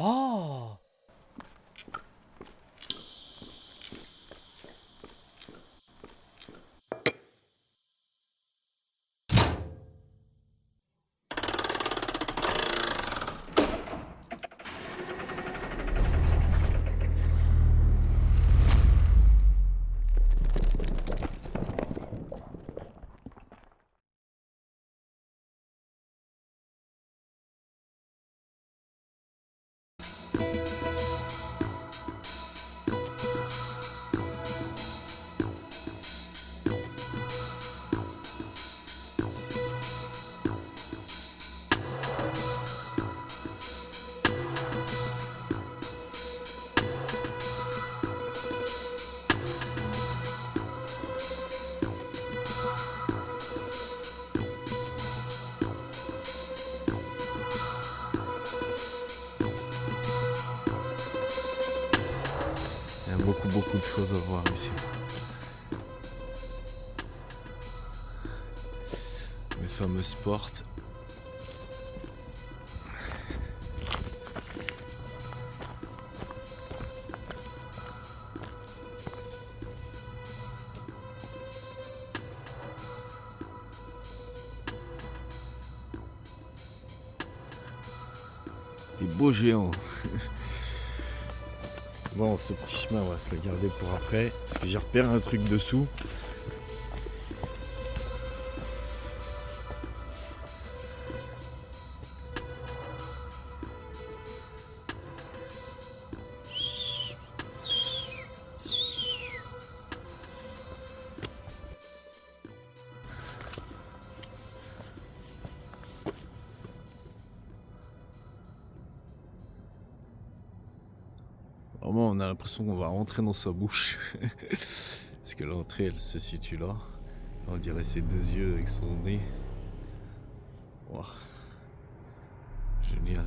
Oh! Il y a beaucoup de choses à voir ici. Les fameuses portes. Des beaux géants. Bon, ce petit chemin, on va se le garder pour après. Parce que j'ai repéré un truc dessous. Vraiment, on a l'impression qu'on va rentrer dans sa bouche. Parce que l'entrée, elle se situe là. On dirait ses deux yeux avec son nez. Wow. Génial.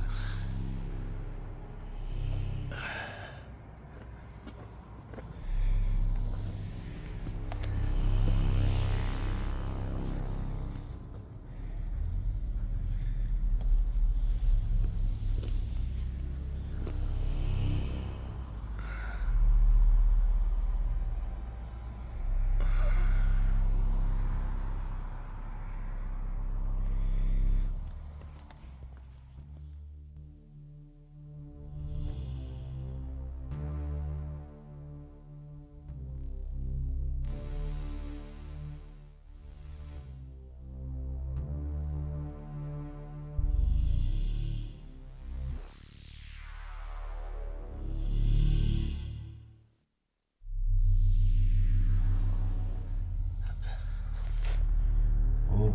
Oh.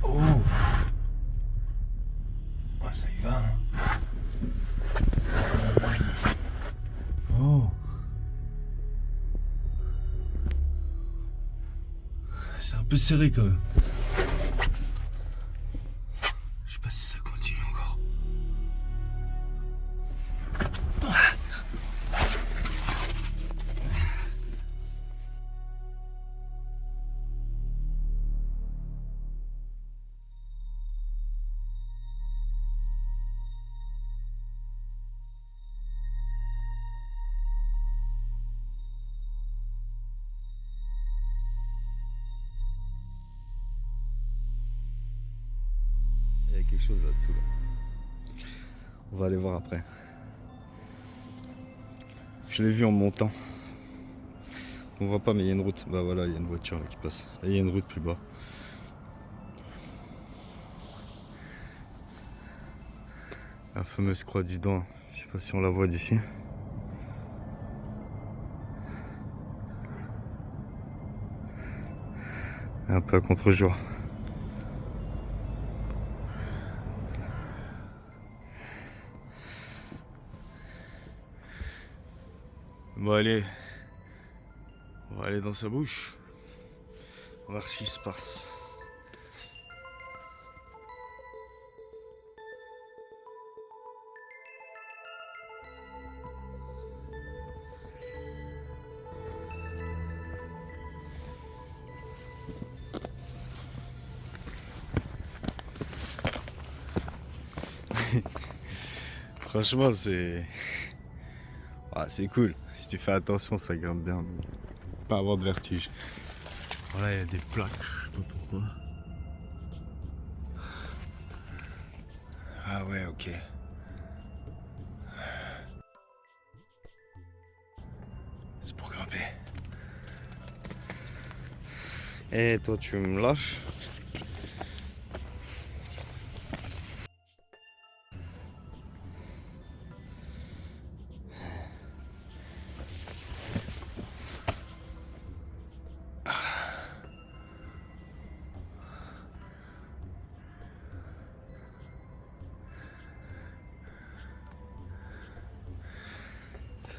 Oh. Ah, ça y va. Hein. Oh. C'est un peu serré quand même. Je sais pas si ça continue encore. Il y a quelque chose là-dessous là. On va aller voir après. Je l'ai vu en montant. On voit pas mais il y a une route. Bah voilà, il y a une voiture là qui passe. Et il y a une route plus bas. La fameuse croix du Dent. Je sais pas si on la voit d'ici. Un peu à contre-jour. Bon allez, on va aller dans sa bouche. On va voir ce qui se passe. Franchement, c'est. Ah, c'est cool. Si tu fais attention, ça grimpe bien. Pas avoir de vertige. Voilà, il y a des plaques, je sais pas pourquoi. Ah ouais, ok. C'est pour grimper. Et toi, tu me lâches?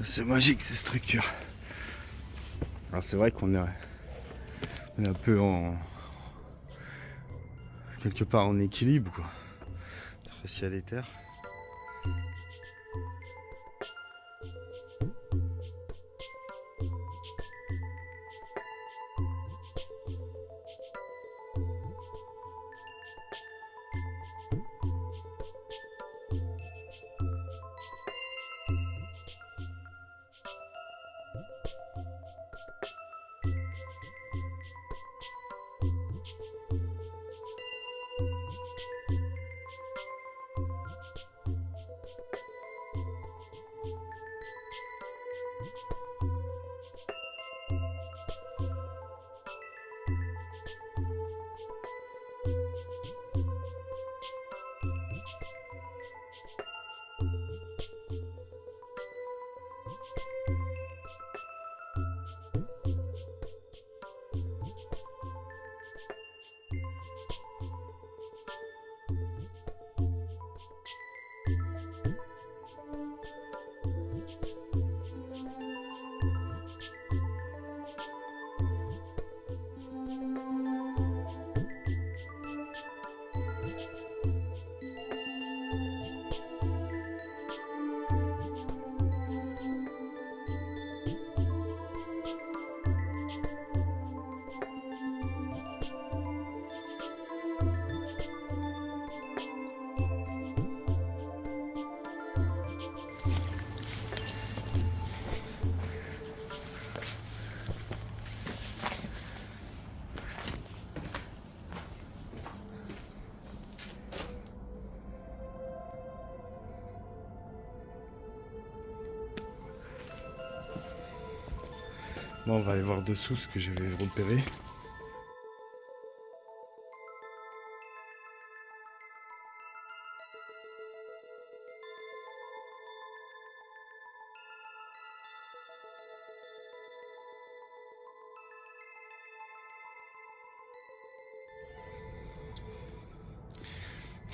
C'est magique ces structures. Alors c'est vrai qu'on est un peu en quelque part en équilibre quoi. Entre ciel et terre. Bon, on va aller voir dessous ce que j'avais repéré.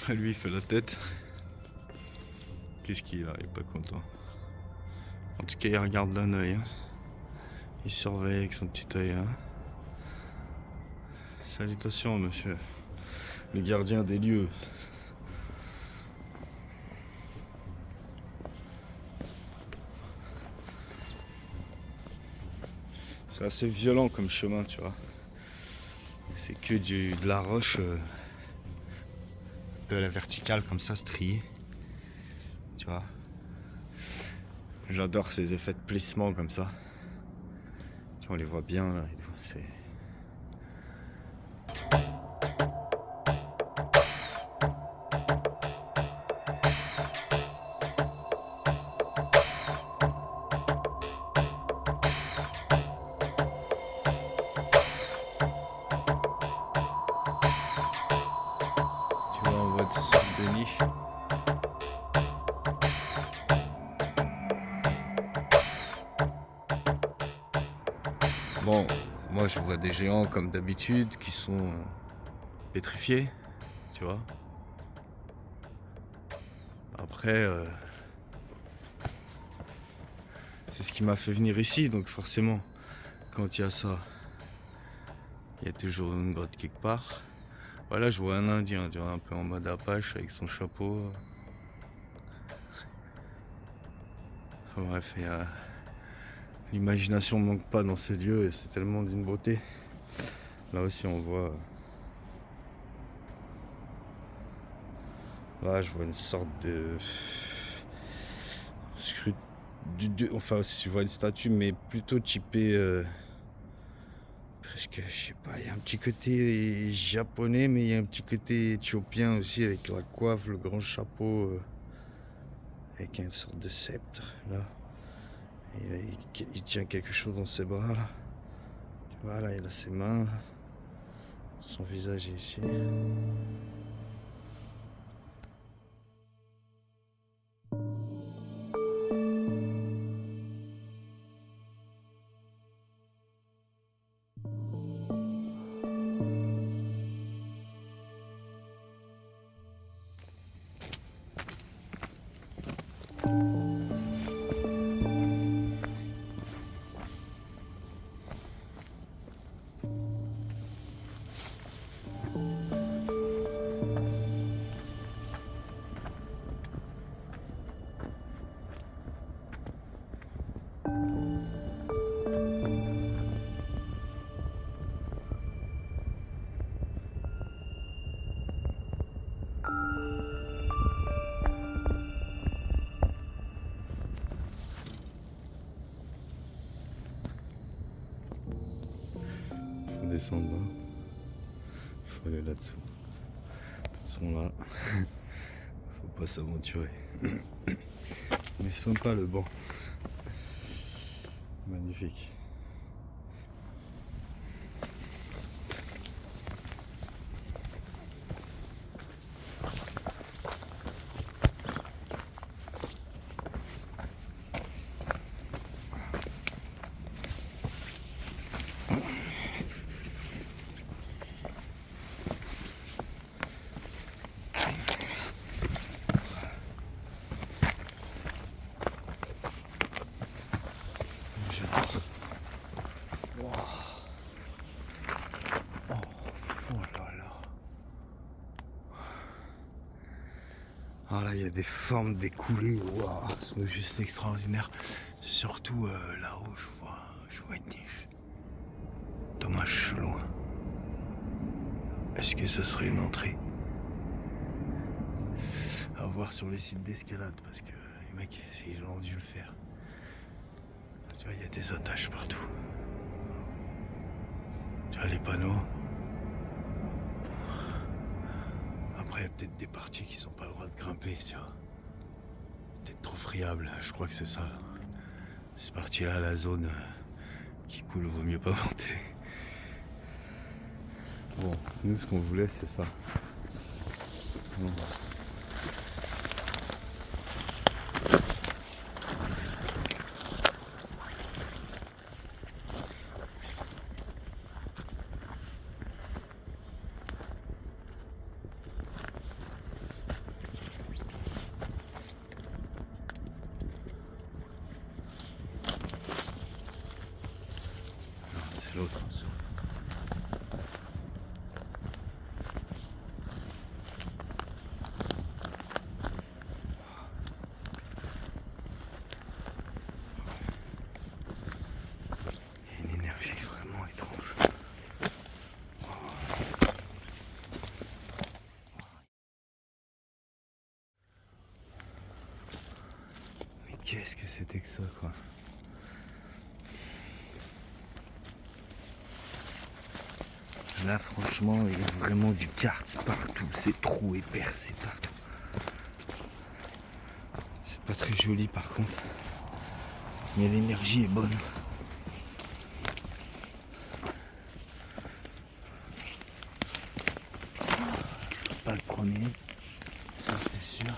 Lui il fait la tête. Qu'est-ce qu'il a? Il est pas content. En tout cas il regarde d'un œil. Hein. Il surveille avec son petit œil. Hein. Salutations monsieur le gardien des lieux. C'est assez violent comme chemin, tu vois. C'est que de la roche de la verticale comme ça, striée. Tu vois. J'adore ces effets de plissement comme ça. Tu vois, on les voit bien là et tout. C'est. Tu vois, on voit des sortes de niches. Bon, moi je vois des géants comme d'habitude qui sont pétrifiés, tu vois. Après, c'est ce qui m'a fait venir ici, donc forcément, quand il y a ça, il y a toujours une grotte quelque part. Voilà, je vois un Indien, tu vois, un peu en mode Apache avec son chapeau. Enfin bref, l'imagination ne manque pas dans ces lieux et c'est tellement d'une beauté. Là aussi on voit. Là je vois une sorte de. Enfin, si tu vois une statue, mais plutôt typée. Presque, je sais pas, il y a un petit côté japonais, mais il y a un petit côté éthiopien aussi, avec la coiffe, le grand chapeau, avec une sorte de sceptre, là. Et là, il tient quelque chose dans ses bras, là. Tu vois, là, il a ses mains, là. Son visage est ici. Faut descendre là. Faut aller là-dessous. Ils sont là. Faut pas s'aventurer. Mais sympa le banc. Magnifique. J'adore. Wow. Oh là là. Ah là, il y a des formes découlées, wow, elles sont juste extraordinaires. Surtout là-haut, je vois une niche. Dommage, je suis loin. Est-ce que ce serait une entrée? À voir sur les sites d'escalade, parce que les mecs, ils ont dû le faire. Tu vois, il y a des attaches partout. Tu vois les panneaux. Après, il y a peut-être des parties qui sont pas le droit de grimper, tu vois. Peut-être trop friable, je crois que c'est ça. Là. Cette partie-là, la zone qui coule, vaut mieux pas monter. Bon, nous, ce qu'on voulait, c'est ça. Bon. C'est l'autre. Il y a une énergie vraiment étrange. Mais qu'est-ce que c'était que ça, quoi? Là, franchement, il y a vraiment du quartz partout. C'est troué, percé partout. C'est pas très joli, par contre. Mais l'énergie est bonne. Pas le premier, ça c'est sûr.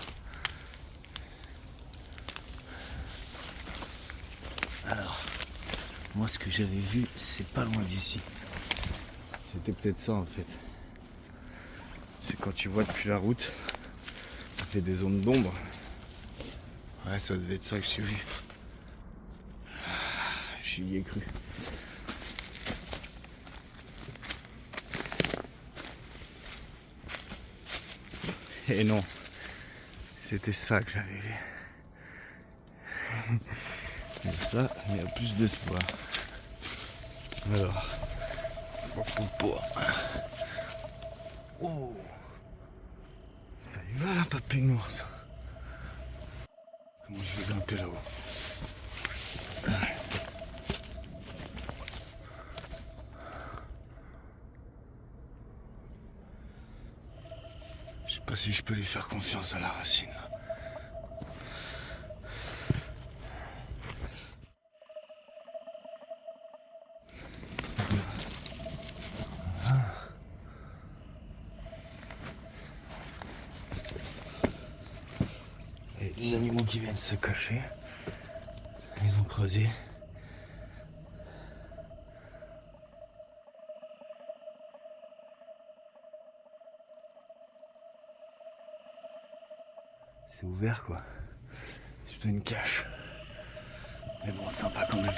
Alors, moi ce que j'avais vu, c'est pas loin d'ici. C'était peut-être ça en fait. C'est quand tu vois depuis la route, ça fait des zones d'ombre. Ouais, ça devait être ça que j'ai vu. J'y ai cru. Et non, c'était ça que j'avais vu. Mais ça, il y a plus d'espoir. Alors, beaucoup de poids. Oh, ça y va la pape noire ça. Moi je vais grimper là-haut. Je sais pas si je peux lui faire confiance à la racine. Il y a des animaux qui viennent se cacher. Ils ont creusé. C'est ouvert quoi. C'est plutôt une cache. Mais bon, sympa quand même.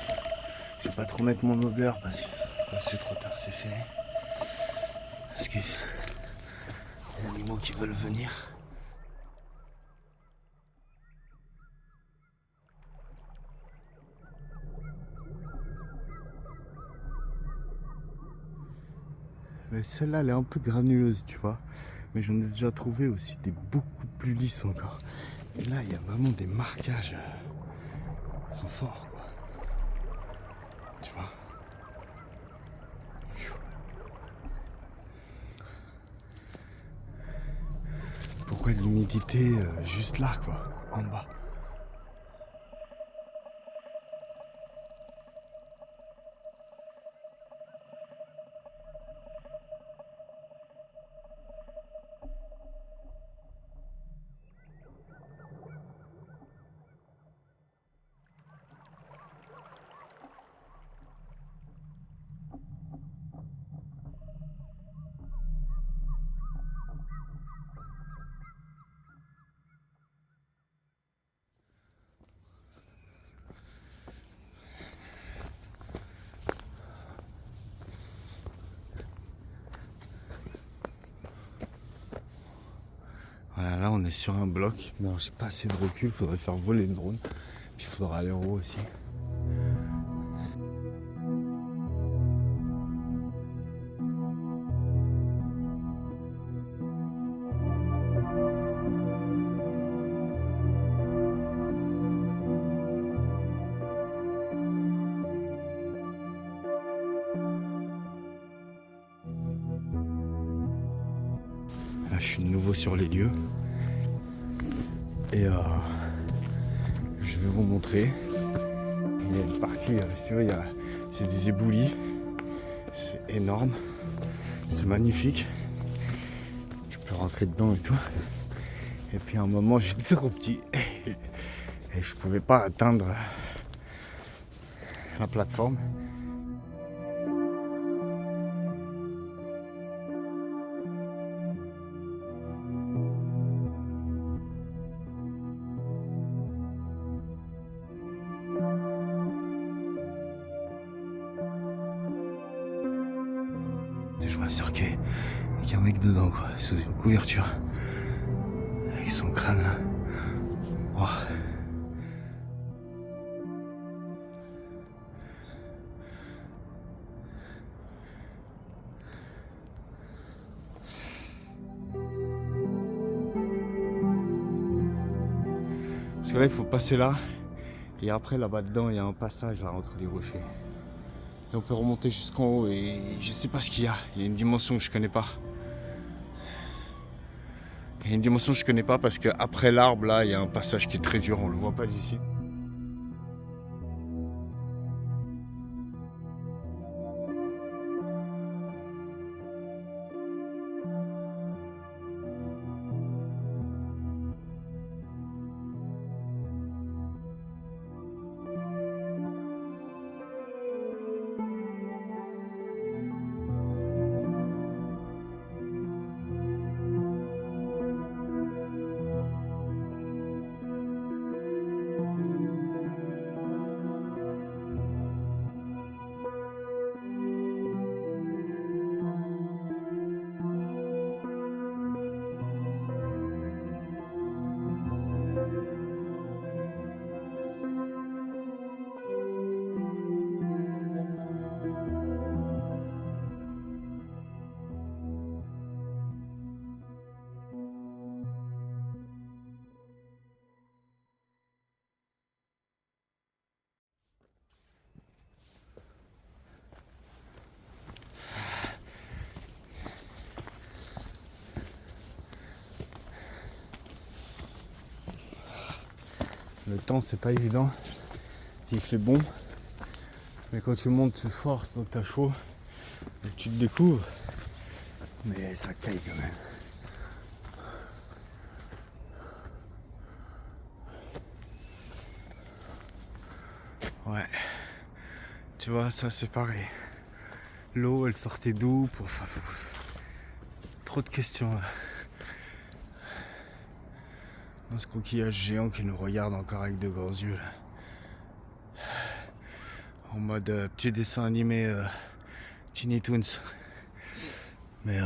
Je vais pas trop mettre mon odeur parce que c'est trop tard, c'est fait. Parce que les animaux qui veulent venir. Mais celle-là, elle est un peu granuleuse, tu vois. Mais j'en ai déjà trouvé aussi des beaucoup plus lisses encore. Et là, il y a vraiment des marquages. Ils sont forts, quoi. Tu vois. Pourquoi de l'humidité juste là, quoi, en bas? Voilà, là on est sur un bloc, mais alors j'ai pas assez de recul, faudrait faire voler le drone, puis il faudra aller en haut aussi. Là je suis de nouveau sur les lieux, et je vais vous montrer. Il y a une partie, si tu veux, c'est des éboulis, c'est énorme, c'est magnifique. Tu peux rentrer dedans et tout. Et puis à un moment j'étais trop petit et je pouvais pas atteindre la plateforme. Je vois un cercueil avec un mec dedans quoi, sous une couverture. Avec son crâne là. Oh. Parce que là il faut passer là. Et après là-bas dedans il y a un passage là entre les rochers. Et on peut remonter jusqu'en haut et je sais pas ce qu'il y a. Il y a une dimension que je connais pas. Il y a une dimension que je connais pas parce qu'après l'arbre là il y a un passage qui est très dur, on le voit pas d'ici. Le temps c'est pas évident, il fait bon, mais quand tu montes tu forces donc t'as chaud, donc tu te découvres, mais ça caille quand même. Ouais, tu vois ça c'est pareil, l'eau elle sortait d'où pour... Trop de questions là. Dans ce coquillage géant qui nous regarde encore avec de grands yeux là. En mode petit dessin animé Tiny Toons. Mais il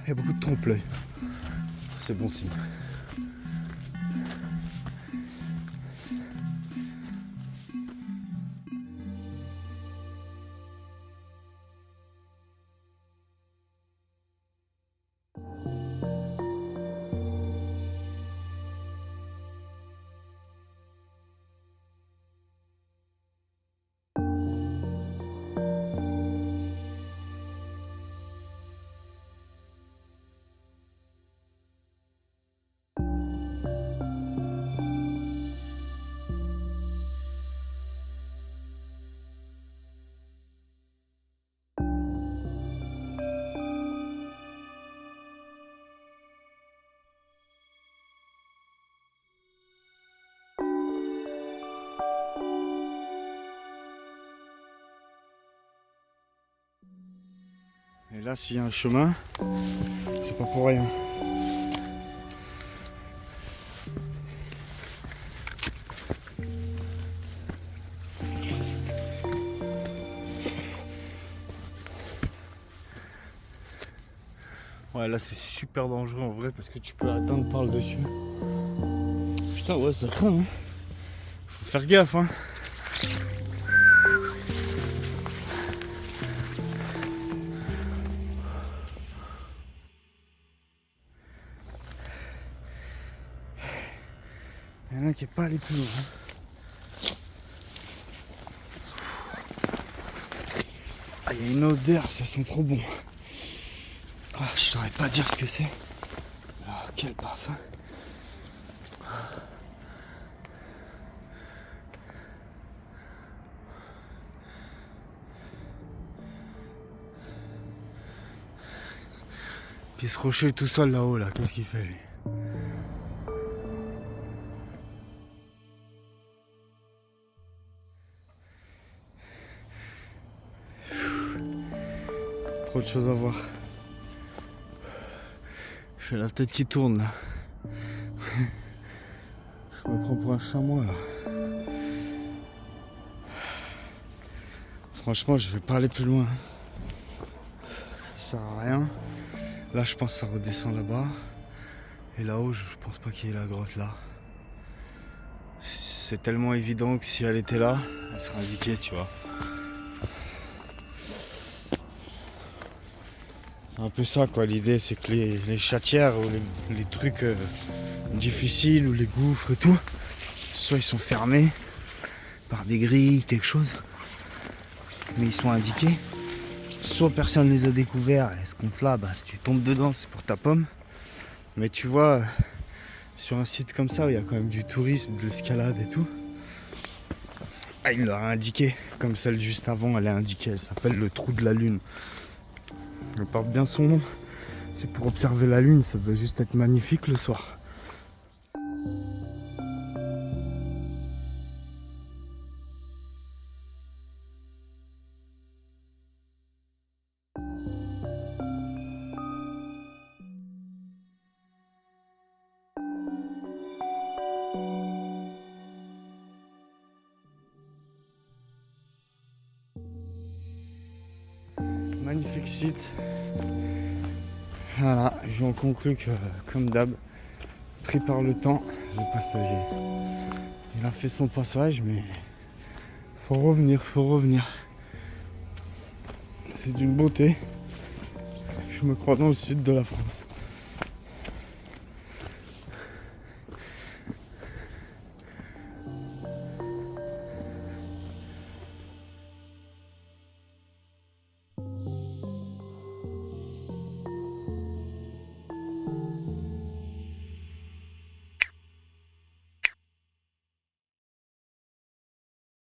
y a beaucoup de trompe-l'œil. C'est bon signe. Et là, s'il y a un chemin, c'est pas pour rien. Ouais, là, c'est super dangereux en vrai parce que tu peux atteindre par le dessus. Putain, ouais, ça craint, hein. Faut faire gaffe, hein. Il y en a qui n'est pas allé plus loin. Ah, il y a une odeur, ça sent trop bon. Ah, je saurais pas dire ce que c'est. Alors, quel parfum. Puis ce rocher tout seul là-haut, là, qu'est-ce qu'il fait lui? Trop de choses à voir. J'ai la tête qui tourne là. Je me prends pour un chamois là. Franchement, je vais pas aller plus loin. Ça sert à rien. Là, je pense que ça redescend là-bas. Et là-haut, je pense pas qu'il y ait la grotte là. C'est tellement évident que si elle était là, elle serait indiquée, tu vois. C'est un peu ça quoi, l'idée c'est que les chatières ou les trucs difficiles ou les gouffres et tout, soit ils sont fermés par des grilles, quelque chose, mais ils sont indiqués, soit personne les a découverts et ce compte là, bah, si tu tombes dedans c'est pour ta pomme. Mais tu vois, sur un site comme ça où il y a quand même du tourisme, de l'escalade et tout, ah, il leur a indiqué, comme celle juste avant elle est indiquée, elle s'appelle le trou de la lune. Elle porte bien son nom. C'est pour observer la lune, ça doit juste être magnifique le soir. Magnifique site. Voilà, j'en conclus que, comme d'hab, pris par le temps, le passager. Il a fait son passage, mais faut revenir. C'est d'une beauté. Je me crois dans le sud de la France.